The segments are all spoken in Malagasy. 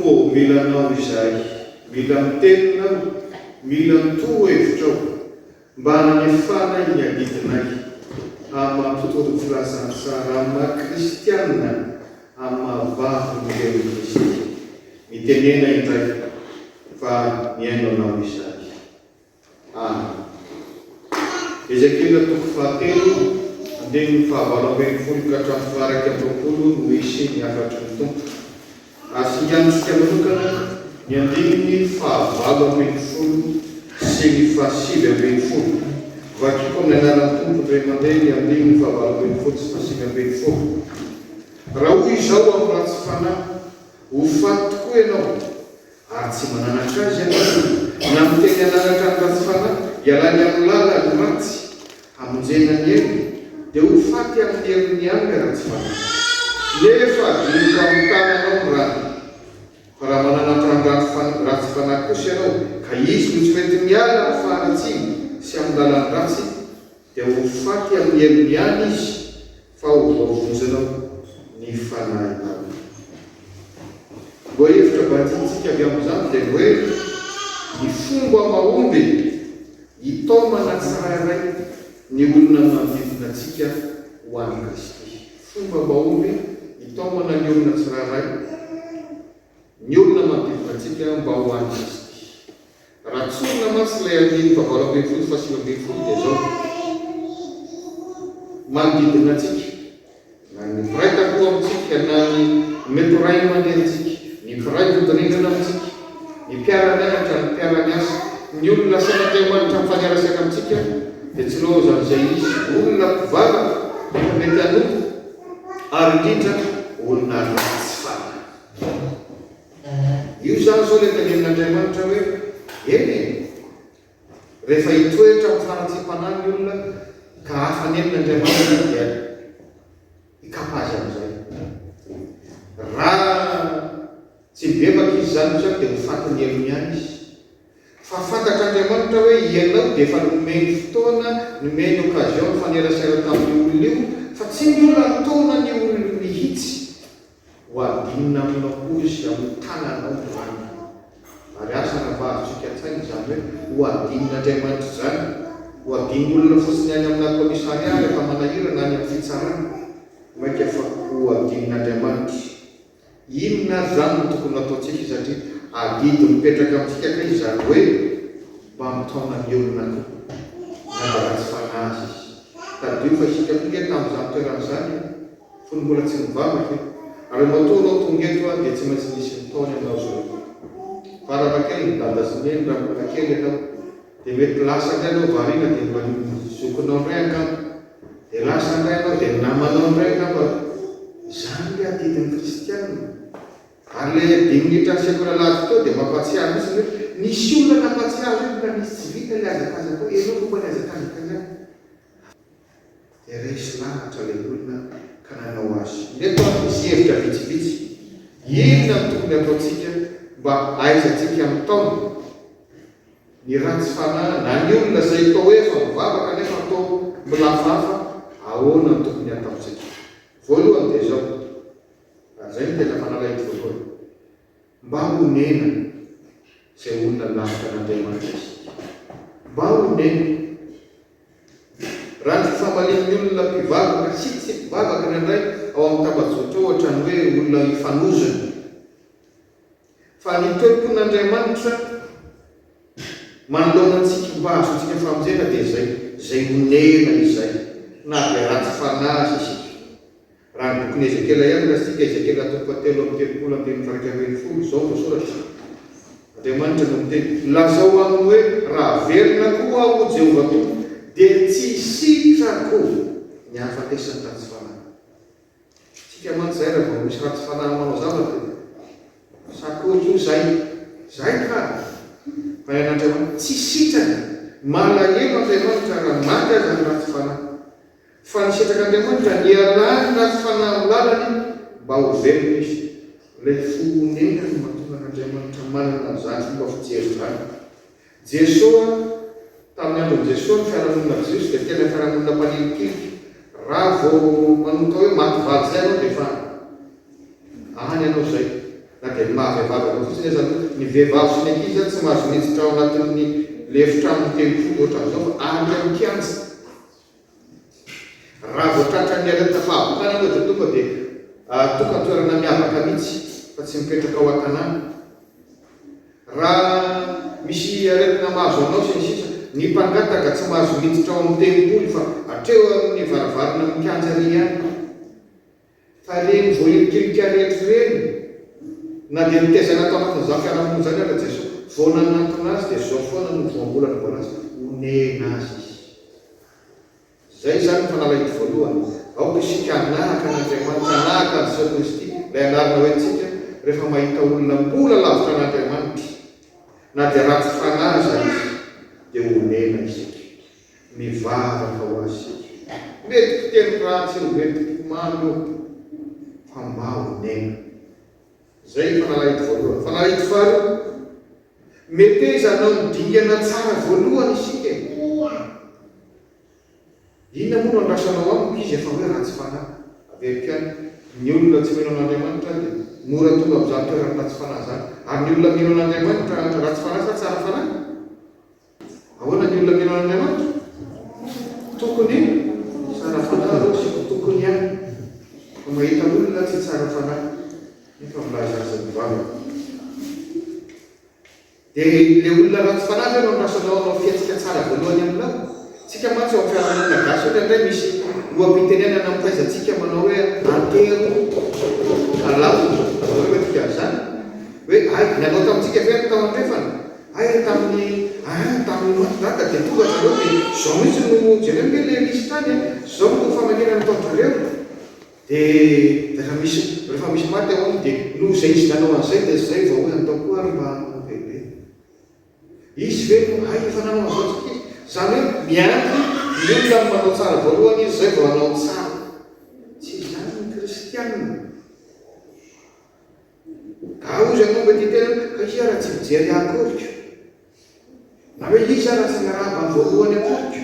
Tompo mila anao izay, mila mitenonao, mila mitohevitrao mba hanefana ny agidinay amin'ny mampitoro filazantsara amin'ny kristianina amin'ny mahavavy ny Kristy. Mitenena indray fa miaino anao izay. Ezekila toko fahatelo andininy fahavalo ambin'ny folo ka hatramin'ny faharaiky amby roapolo no isy ny afatry ny Tompo. Asiantsika manokana ny andininy fahavalo ambin'ny folo sy ny fahasivy ambin'ny folo. Vakiko amin'ny anaran'ny Tompo indray mandeha ny andininy fahavalo ambin'ny folo sy fahasivy ambin'ny folo. Raha hoy izao amin'ny ratsy fanahy, ho faty tokoa ianao ary tsy mananatra azy ianao na miteny ananatra ny ratsy fanahy ialany amin'ny lala ny ratsy hamonjena ny hely dia ho faty amin'ny herin'ny any ratsy fanahy. Nefa diniko amin'ny tananao ny rano, fa raha mananatra ny ratsy fanahy kosa ianao ka izy no tsy mety miala amin'ny faharatsiny sy amin'ny lalany ratsy dia ho faty amin'ny herin'ny any izy fa ho voavonjinao ny fanahinao. Mbo hevitra badintsika avy amin'izany dia hoe ny fomba mahomby hitaomana tsirairay ny olona manodidina antsika ho an'i Kristy. Fomba mahomby hitaomana ny olona tsirairay ny olona manodidina antsika mba ho an'i Kristy. Raha tsorina mantsy ilay andininy fahavalo ambin'ny folo fahasivy ambin'ny folo dia zao manodidina antsika na ny mpiray takoa amintsika na ny mety ray aman-drenitsika, ny mpiray vodirindrina amintsika, ny mpiara-mianatra, ny mpiara-miasa, ny olona san'Andriamanitra mifanarasaka amintsika dia tsy loza amin'izay izy olona mpivavaka efa mety hanompo ary indrindra olona ratsy fanahy. Io zany zao ilay tenenin'Andriamanitra hoe eny rehefa hitoetra amin'ny faratsym-panahy ny olona ka hafanenin'Andriamanitra dia hikapazy amin'izay. Raha tsy bebaka izy zany zao dia ho faty ny helony any izy. Fa fantatr'Andriamanitra hoe ianao dia efa nomeny fotoana, nomeny occasion fanerasera tamin'ny olona io, fa tsy miola taona ny olona mihitsy ho adinina aminao koa izy amin'ny tananao rano. Ary asa navarotsika an-tsaina izany hoe ho adin'Andriamanitra izany, ho adin'olona fotsiny any amin'ny komisariat rehefa manahira na any amin'ny fitsarana, maika fa ho adin'Andriamanitra. Inona zany no tokony ataontsika satria adidy mipetraka amintsika ka izany hoe mba mitaona ny olona koa na ratsy fanahy izy. Tadio fa isika tonga tamin'izany toeran'izany fony mbola tsy mivavaka ary matoanao tonga eto dia tsy maintsy nisy mitaony aminao zao. Faravakely midada zineny raha mbola kely ianao dia mety lasa indray anao variana dia mba zokonao indray angamba dia lasa indray anao dia namanao indray angamba. Zany le adidin'ny kristianina. Ary le diminitra ny sekola laty teo dia mampatsiahy misy hoe nisy olona nampatsiahy io na nisy tsy vita le azakazaka hoe enao fomba ny azakazaka zany. Dia resy lahatra le olona ka nanao azy. Nefa misy hevitra vitsivitsy. Inona no tokony ataontsika mba aizantsika mitaona ny ratsy fanahy na ny olona izay tao hoe efa mivavaka nefa atao milafafa, ahoana no tokony ataontsika? Voalohany dia zao, zay no tena fanalaity voalohany, mba honena izay olona lavitra n'Andriamanitra izy. Mba honena. Raha ny fifamalin'ny olona mpivavaka sy tsy mpivavaka indray ao amin'ny tambazotra ohatra ny hoe olona hifanozana. Fa ny toepon'Andriamanitra manoloana antsika mba azontsika famonjena dia zay honena izay na dia ratsy fanahy isika. Raha ny bokin'ny Ezekela ihany rasika Ezekela toko fahatelo amby telopolo ambin'ny faraika ambin'ny folo zao no soratra. Andriamanitra no miteny lazao aminy hoe raha velona koa aho Jehova Tompo dia tsy sitrako ny hahafatesan'ny ratsy fanahy. Tsika mantsy zay raha vao misy ratsy fanahy manao zavatra sakotra io zay ka fa ny an'Andriamanitra tsy sitrana malahelo Andriamanitra raha maty aza ny ratsy fanahy. Fa ny sitrak'Andriamanitra ny alany ratsy fanahy amin'ny lalany mba ho velona izy. Ilay fonena no mahatonga n'Andriamanitra manana an'izany fomba fijery izany. Jesoa tamin'ny andron'i Jesoa ny fiarahamonina Jesosy dia tena fiarahamonina mpanilikiliky. Raha vao manomboka hoe maty valy zay anao dia efa any ianao zay. na dia mahavehivavy anao fotsiny zany ny vehivavy sy ny ankizy zany tsy mahazo miditra ao anatin'ny lefitrano tempolo ohatran'izao fa ary amin'ny kianja. Raha voatratra ny alata fahavokana anao dia tonga dia tokantoerana miavaka mihitsy fa tsy mipetraka ao an-tanàna. Raha misy aretina mahazo anao sy ny sisa, ny mpangataka tsy mahazo miditra ao amin'ny tempolo fa hatreo amin'ny varavarana mikianja ry ihany. Fa reny voalikilika rehetra reny na dia nitezana atao anatin'izany fiarahamonina zany ara Jesosy vao nanantona azy dia zao foana no voambolana voanazy onena azy izy. Zay zany ny fanalahito voalohany. Aoka isika anahaka n'Andriamanitra, anahaka an'izao Kristy ilay anarina hoe antsika rehefa mahita olona mbola lavitra an'Andriamanitra na dia ratsy fanaza izy dia onena isika, mivavaka ho azy. Mety kiteny ratsy io, mety mamy io, fa mba onena. Zay fanalahito voalohany. Fanalahito faharoa, mety izanao midingana tsara voalohany isika. Inona moa no andrasanao amiko izy efa hoe ratsy fanahy? Averiko ihany, ny olona tsy mino an'Andriamanitra dia mora tonga amin'izany toerana ratsy fanahy zany. Ary ny olona mino an'Andriamanitra ratsy fanahy sa tsara fanahy? Ahoana ny olona mino an'Andriamanitra? Tokony tsara fanahy ro siko tokony ihany. Fa mahita olona tsy tsara fanahy nefa milaza azy mivavaka. Dia ilay olona ratsy fanahy zany no andrasanao anao fiatsika tsara voalohany aminao. Tsika mantsy ao amin'ny fiarahamonina gasy ohatra indray misy loam-pitenenana mitaizantsika manao hoe antero kalao hoe tika zany hoe ay nanao tamintsika very tao andrefana ay tamin'ny matidaka dia tonga zareo dia zao mihitsy no jereo hoe le misy tany zao no famanenana ataonjareo dia rehefa misy maty ao aminy dia no zay izy nanao an'izay dia zay vao hoe atao koa ary mba bebe izy ve no ay efa nanao an'izao tsika zany hoe mianky ny olona manao tsara voalohany izy zay vao anao tsara. Tsy zany ny kristianina. Ka ozy anao mba ty tena ka izy raha tsy mijery akoriko na hoe izy raha tsy miarahaba voalohany akoriko.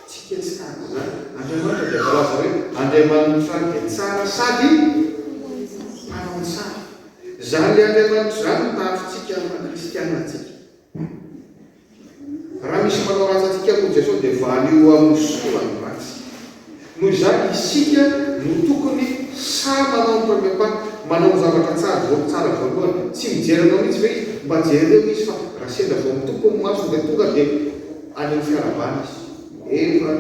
Tsy ketsaka zany. Andriamanitra dia voalaza hoe Andriamanitra dia tsara sady manao tsara. Zany le Andriamanitra zany mitafitsika amin'ny kristianina tsika. Raha misy manao ratsy atsika moa Jesosy dia valio amin'ny soa ny ratsy. Noho izany isika no tokony sa manao zavatra tsara voalohany. Tsy mijery anao mihitsy ve izy mba jereo izy fa raha sendra vao mitoko ny maso dia tonga dia any amin'ny fiarabana izy. Efa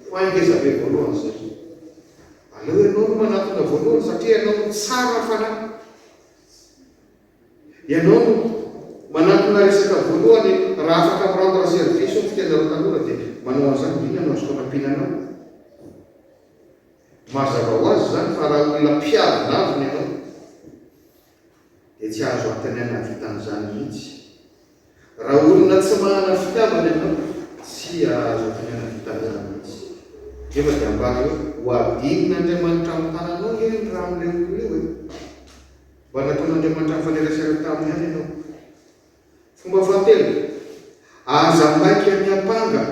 faingeza be voalohany zay. Aleo ianao no manatona voalohany satria ianao no tsara fanahy. Ianao no manatona resaka voalohany raha afaka mirandra service ny fianarana tanora dia manao an'izany ina no azoko anampinanao. Mazava ho azy zany fa raha olona mpiavina avy ny ianao dia tsy azo antaniana vitan'izany mihitsy. Raha olona tsy manana fitiavana ianao tsy azo antaniana vitan'izany mihitsy. Nefa dia ambara hoe ho adin'Andriamanitra amin'ny tananao eny raha amin'ilay olona io hoe mba nataon'Andriamanitra mifanerasera taminy ihany ianao. Fomba fahatelo, aza maika ny ampanga.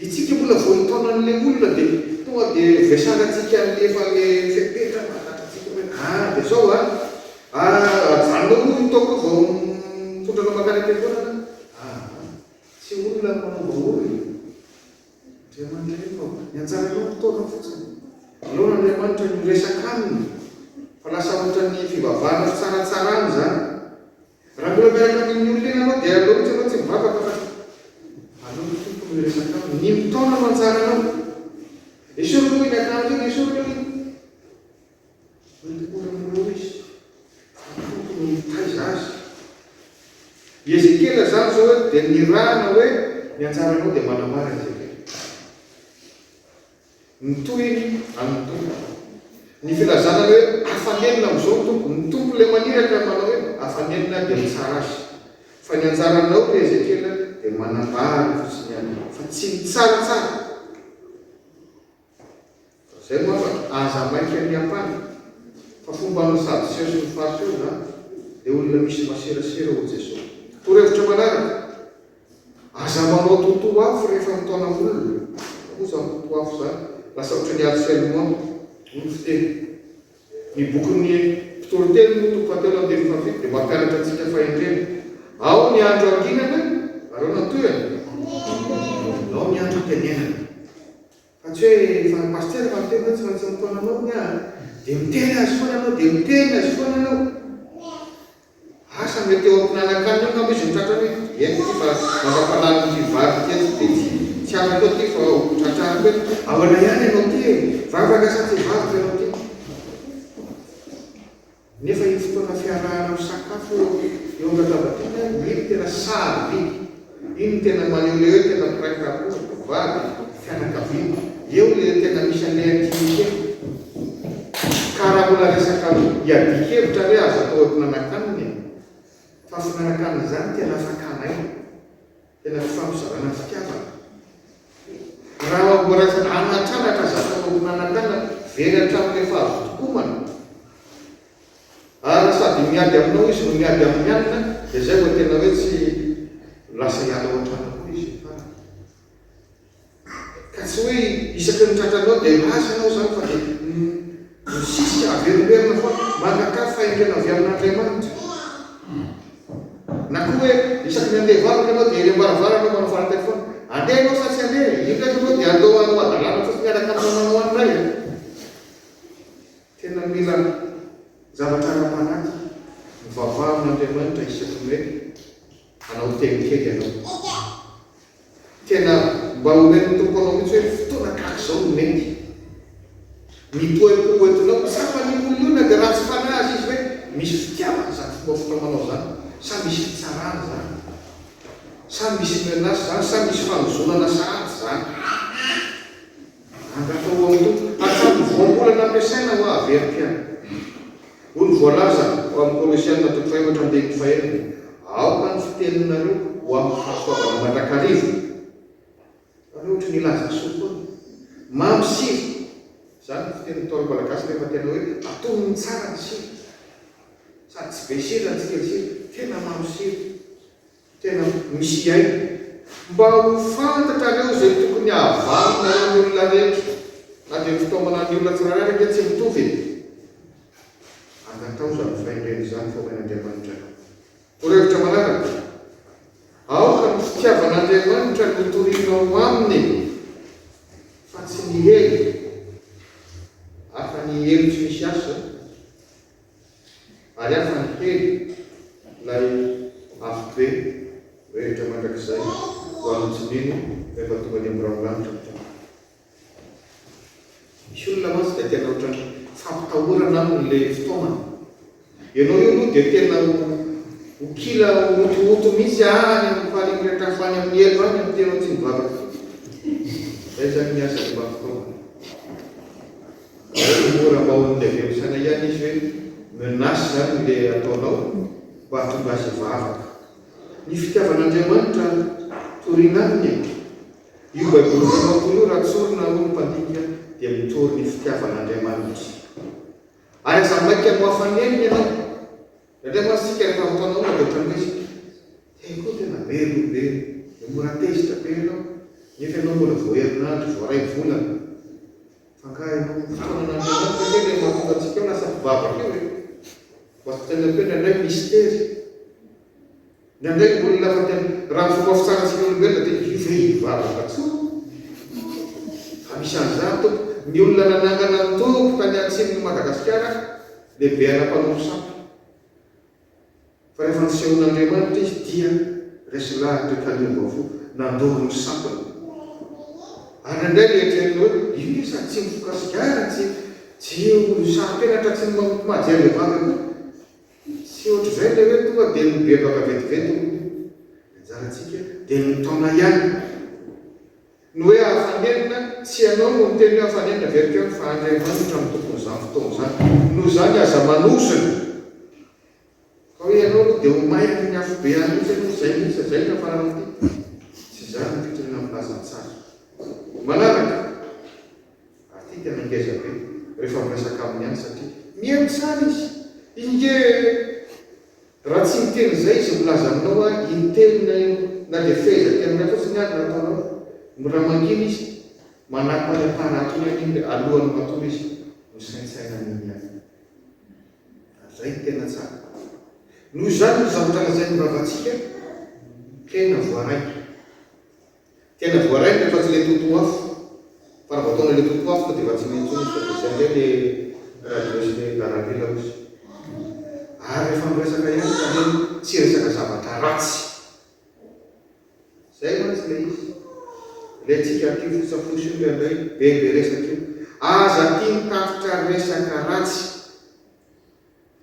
Itsika mbola vao hitaonan'ilay olona dia tonga dia vesanantsika efa le fepetra matatratsika hoe dia zao ajanonao no hitaoko vao mitondranao makany am-piangonana. Tsy olona manova olona. Andriamanitra rehefa ny anjaranao fotoana fotsiny. Aloha n'Andriamanitra no resaka aminy fa lasa ohatra ny fivavahana fitsaratsarany zany. Raha mbola miaraka amin'ny olona eny anao dia aleo mihitsy anao tsy mivavaka fa aleo ny tompony miresaka aminy. Ny mitaona no anjaranao. Esoro aloha iny akanjo iny, esoro aloha iny. Mitokoran'olo izy. Tompony mitaiza azy. Ezekela zany zao hoe dia nirahana hoe ny anjaranao dia manambara Ezekela. Mitohiny amin'ny tompo. Ny filazana hoe hafanenina amin'izao ny tompo. Ny tompo ilay maniraka manao hoe hafanenina dia mitsara azy. Fa ny anjaranao le Ezekela dia manambara fotsiny ihany fa tsy mitsaratsara. Zay moa fa aza maika ny ampana. Fa fomba ny sadiseo sy ny fariseo zany dia olona misy maserasera ho Jesosy. Torohevitra manaraka. Aza manao totoa afo rehefa mitaona olona. Oza totoa afo zany. Lasa ohatra ny harcèlement ny fiteny. Ny bokin'ny mpitolotelo no tompatelo amin'ny fafito dia mampianatra antsika fahendrena. Ao ny andro anginana areo natoyana, ao ny andro tenenana. Fa tsy hoe fa pastera famtena tsy maintsy mitaonanao ny dia miteny azy foana anao, dia miteny azy foana anao. Asa mety eo ampinanakany io ngamba izy mitratrany hoe eny ty fa mampapalalo ty vary ty ty tsy afaka ty fa tratrariko hoe ahoana ihany ianao ty vavaka sa ty vavaka ianao ty. Nefa iny fotoana fiarahana misakafo eo an-dadavatena iny tena sary, iny tena maneho le hoe tena piraikarapo vavy fianakaviana. Eo le tena misy an'ilay antimité. Ka raha mbola resaka iadikevitra hoe azo atao ampinanakaniny, fa finanakana zany tena fakanay, tena fifampizarana fitiavana. Raha mbola anatranatra zatao ampinanakana very hatramin'ilay fahazotokomana. Ary sady miady aminao izy no miady amin'ny alina, dia zay vao tena hoe tsy lasa hiala ao an-trano koa izy. Ka tsy hoe isaky ny tratranao dia lasa anao zany fa dia misisika averimberina foa mangakafy fahendrena avy amin'Andriamanitra. Na koa hoe isaky ny andeha varoka anao dia eny ambaravarana manao faran-telefona, andeha anao sa tsy andeha, io ndraiky anao dia andao anao adalana fotsiny miaraka aminao an'ray. Tena mila zavatra ara-panaty mivavaha amin'Andriamanitra isaky ny hoe anao tenikely anao. Tena mba homen'ny tompo anao mihitsy hoe fotoana kahaka izao no mety. Mipoepo entinao sapa ny olona dia raha tsy fanahy azy izy hoe misy fitiavana zany fomba fitaomanao zany, sa misy fitsarana zany, sa misy menace zany, sa misy fanozonana sahatsy zany. Angatao amin'ny hatramin'ny voambolana ampiasaina ho averim-piana. Hoy ny voalaza ao amin'ny Kolosianina 4:1-5, aoka ny fiteninareo ho amin'ny fahasoavana mandrakarivo. Areo ohatry ny laza soa mamy siro. Zany fiteny Paoly Malagasy rehefa tena hoe atonony tsara ny siro. Sady tsy be siro tsy kely siro, tena mamy siro, tena misy aina. Mba ho fantatra areo izay tokony hahavamina ny olona rehetra, na dia ny fitaomana ny olona tsirairay dia tsy mitovy. Angatao zany fahendreny zany fomen'Andriamanitra. Torohevitra manaraka, aoka ny fitiavan'Andriamanitra no torinao aminy, fa tsy ny hely. Hafa ny hely tsy misy asa, ary hafa ny hely ilay afo be rehetra mandrakizay ho anotsininy rehefa tonga ny amin'ny ranolanitra. Misy olona mantsy dia tena ohatrany fampitahorana amin'ilay fitaomana. Ianao io aloha dia tena ho kila otomoto mihitsy any amin'ny fahaligny rehetra fany amin'ny elo any amin'ny tenao tsy mivavaka. Zay zany ny asa ny mba fitaomana. Mora mba ho nilevelisana ihany izy hoe menace zany le ataonao mba hahatonga azy vavaka. Ny fitiavan'Andriamanitra toriana aminy. Io baiboly manao raha tsorina ho ny mpandinika dia mitory ny fitiavan'Andriamanitra. Ary aza maika no hafaneniny ianao. Andriamantsika rehefa ataonao dia ohatrany hoe koa tena belo be, mora tezitra be ianao, nefa ianao mbola voaherinandro, voaray volana. Fangahy ianao fotoanan'Andriamanitra kely dia mahatonga antsika lasa mpivavaka eo. Vasa tena hoe ndraindray mystère. Ndraindray olona lafa tena raha ny fomba fitsarantsika olombelona dia hivavaka tsoa. Fa misy an'izany tompo, ny olona nanangana ny tompo tany atsimon'i Madagasikara lehibe ana-mpanompo sampy. Fa rehefa nisehon'Andriamanitra izy dia resy lahatra kaliam-bavò nandoro ny sampany. Ary indray lehitrerina hoe io sady tsy mifokasigara, tsy olo sahampenatra tsy mahajery vavaka. Tsy ohatry izay ilay hoe tonga dia mibebaka vetivety anjarantsika dia nitaona ihany. No hoe hafanenina tsy ianao no miteny hoe hafanenina verikeo fa Andriamanitra amin'ny tompon'izany fotoana izany. Noho izany aza manosina. Fa hoe ianao aloha dia ho maiky ny afo be any zay misy zay ny hafaran'ity. Tsy izany ny fitoriana amin'ny lazantsara. Manaraka, aty tena ngeza be rehefa miresaka amin'ny any satria mihaino tsara izy. Inge raha tsy miteny izay izy milaza aminao inteny na dia feheza tena fotsiny ary nataonao. Raha mangina izy manako any am-panatony iny alohan'ny matory izy no saintsaina n'iny any. zay tena tsara. Noho izany ny zavatra lazainy vavatsika tena voaraiky. Tena voaraiky rehefa tsy le totoa afo. Fa raha vao le totoa afo dia efa tsy maintsy izy fa dia zay le radio sy le darabila ozy. Ary rehefa miresaka ihany ka tsy resaka zavatra ratsy. Zay mantsy le izy. Le tsika ty fosafotsy io indray bebe resaka io. Aza ty mitafitra resaka ratsy.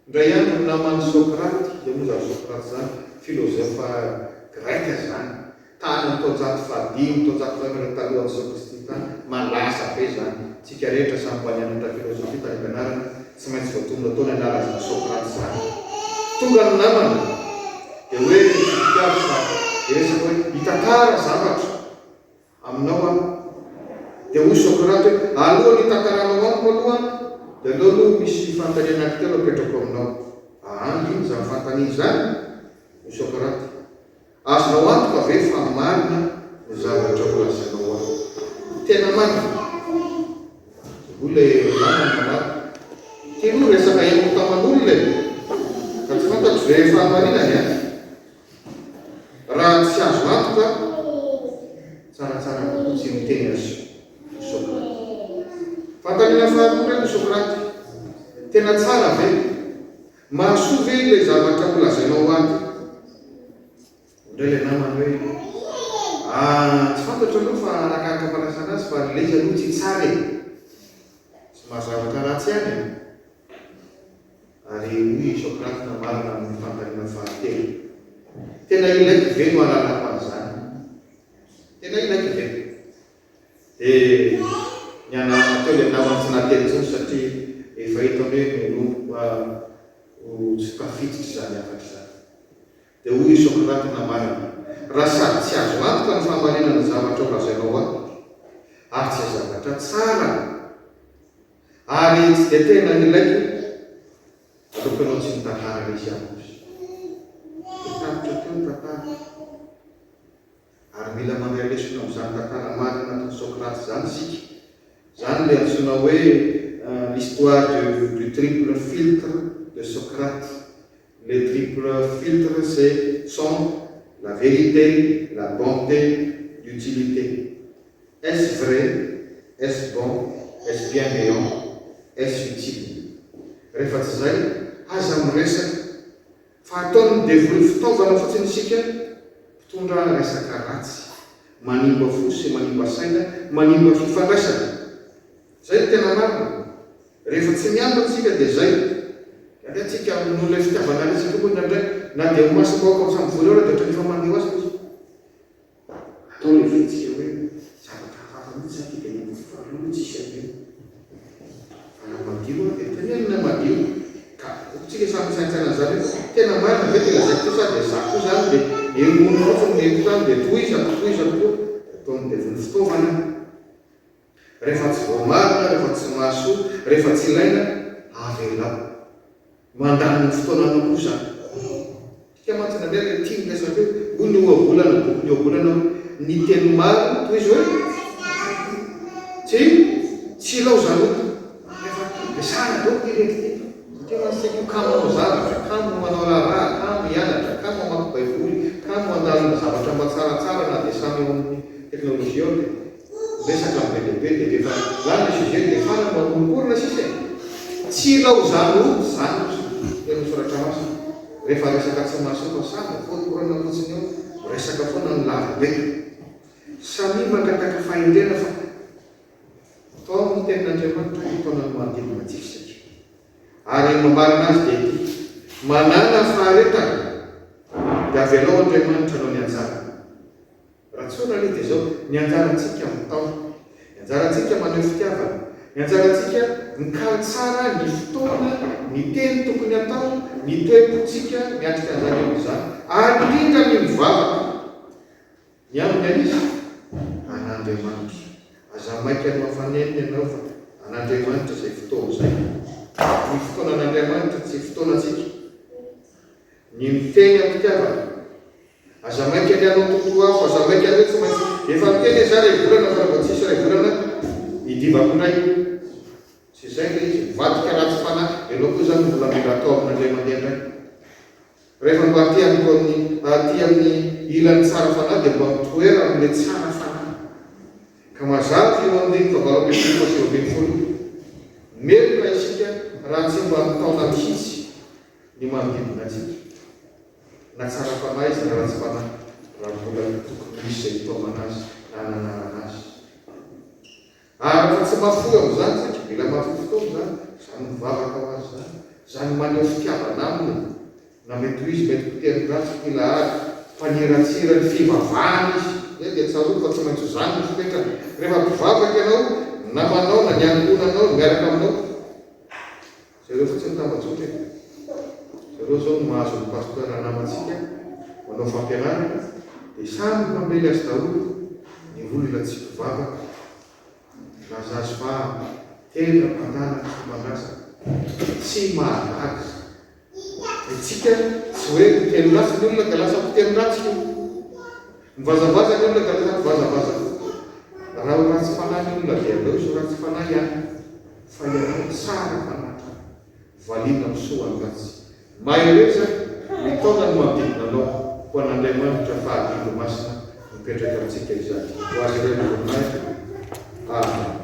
Ndray ihany no namany Sokraty, dia moa zany Sokraty zany filozofa greka zany. Tany taonjato fahadimy, taonjato fahaefatra talohan'i Jesoa Kristy tany, malasa be zany. Tsika rehetra samy mba nianatra filozofia tany am-pianarana, tsy maintsy voatonona tao ny anarana Sokraty zany. Tonga ny namana dia hoe fikafo fa resaka hoe hitantara zavatra aminao dia hoy Sokraty hoe alohan'ny hitantaranao amiko aloha dia aleo aloha misy fanontaniana anankitelo apetrako aminao. Ino zany fanontaniana zany? Hoy Sokraty, azonao antoka ve fa marina ny zavatra ho lazainao aho? Tena marina. Hoy le namana tino resaka hemoka aman'olona ka tsy fantatro ve fahamarinany a? Raha tsy azo antoka tsaratsara kokoa tsy miteny azy Sokraty. Fantaniana faharoa ny Sokraty. Tena tsara ve? Mahasoa ve le zavatra ho lazainao ato? Ndray le namany hoe tsy fantatro aloha fa arakaraka fahalasana azy fa le izy aloha tsy tsara e. Tsy mahazavatra ratsy ihany e. Ary hoy Sokraty na marina amin'ny fantaniana fahatelo. Tena ilaiky ve no alalako an'izany? Tena ilaiky ve? Dia ny anarana teo le namany tsy nateny intsony satria efa hitany hoe menompo ho tsy tafiditra zany afatra zany. Dia hoy Sokraty na marina, raha sady tsy azo antoka ny fahamarinana zavatra ho lazainao aho, ary tsy zavatra tsara, ary tsy dia tena ilaiky, aleoko ianao tsy mitantara izy amiko. Tapitra teo ny tantara. Ary mila mandray lesona amin'izany tantara marina ataon'i Sokraty zany sika. Zany le antsoina hoe l'histoire du triple filtre de Socrate. Le triple filtre sont la vérité, la bonté, l'utilité. Est-ce vrai? Est-ce bon? Est-ce bienveillant? Est-ce utile? Rehefa tsy zay, aza miresaka fa ataony devoly fitaovana fotsiny sika mpitondra resaka ratsy, manimba fo sy manimba saina, manimba fifandraisana. Zay tena marina. Rehefa tsy miambina tsika dia zay. Ary atsika amin'olona fitiavana resaka koa indray na dia masoko ao samy voly eo dia ohatran'efa mandeha azy izy. Atao le vitsika hoe zavatra hafahafa mihitsy zany dia aloha tsy isy an'io. Fa madio dia tenenina madio. Ka tsika samy saintsaina zany tena marina ve dia lazaiko koa sady za koa zany dia emony fotsiny le tany dia tohizako koa ataony devony fitaovana. Rehefa tsy voamarina, rehefa tsy mahasoa, rehefa tsy ilaina, avelao. Mandany ny fotoananao koa zany. Tika mantsy nandray le tia miresaka hoe hoy ny ohabolana, boky ny ohabolana ny teny marina toy izy hoe tsy ilao zanoto. Rehefa sara dao ireky satria mantsika kamo manao zavatra, kamo manao raharaha, kamo hianatra, kamo mamaky baiboly, kamo mandalina zavatra mba tsaratsara na dia samy eo amin'ny teknôlôjia ao dia resaka be lehibe dia rehefa lany sujet dia farany manomporina sisa e. Tsy ilao zanoto zany tena misoratra masina. Rehefa resaka tsy mahasoa samy fotokorana fotsiny eo resaka foana ny lavabe. Samy mangataka fahendrena fa atao amin'ny tenin'Andriamanitra hitaona ny manodidina antsika satria. Ary mamarina azy dia ity, manana faharetana dia avelao Andriamanitra anao ny anjara. Raha tsy hoana dia zao ny anjarantsika amin'ny tao, ny anjarantsika maneho fitiavana, ny anjarantsika mikaly tsara ny fotoana, ny teny tokony atao, ny toe-potsika miatrika an'izany eo izany, ary indrindra ny mivavaka ny aminy an'izy an'Andriamanitra. Aza maika no hafaneniny ianao fa an'Andriamanitra izay fotoana izay. Ny fotoana an'Andriamanitra tsy fotoanantsika. Ny miteny amin'ny fitiavana. Aza maika ny anao tontolo hafa, aza maika ny tsy maintsy efa miteny za ray volana fa raha tsisy ray volana hidivako indray. Tsy izay le izy mivadika ratsy fanahy. Ianao koa zany mbola mila atao amin'Andriamanitra. rehefa mba ty amin'ny ilan'ny tsara fanahy dia mba toera amin'le tsara fanahy. Ka mazava eo amin'ny folo meloka isika raha tsy mba mitaona mihitsy ny manodidina atsika na tsara fanahy izy raha tsy fanahy raha mbola tokony misy zay fitaomana azy na nanarana azy. Ary fa tsy mahafoy amin'izany satria mila mahafoy fotoana zany mivavaka ho azy zany maneho fitiavana aminy na mety ho izy mety poteny ratsy mila ary mpaniratsira ny fivavahana izy dia tsaroa fa tsy maintsy zany ny fipetrany. Rehefa mpivavaka ianao namanao na niangonanao miaraka aminao zareo fotsiny tambajotra zareo zao no mahazo ny pasteur namatsika manao fampianarana dia samy mpamely azy daholo ny olona tsy mpivavaka lazazy fa tena mpandanaka famangasa tsy mahagaga. Itsika tsy hoe miteny lasy ny olona ka lasa miteny ratsy io, mivazavaza ny olona ka lasa mivazavaza. Raha ho ratsy fanahy ny olona dia aleo izy ratsy fanahy ihany fa ianao tsara fanahy valina misoa ratsy mahereza mitaona ny manodidina anao ho an'Andriamanitra fa adindo masina mipetraka amintsika izany ho azy ireo ny voninahitra. Amen.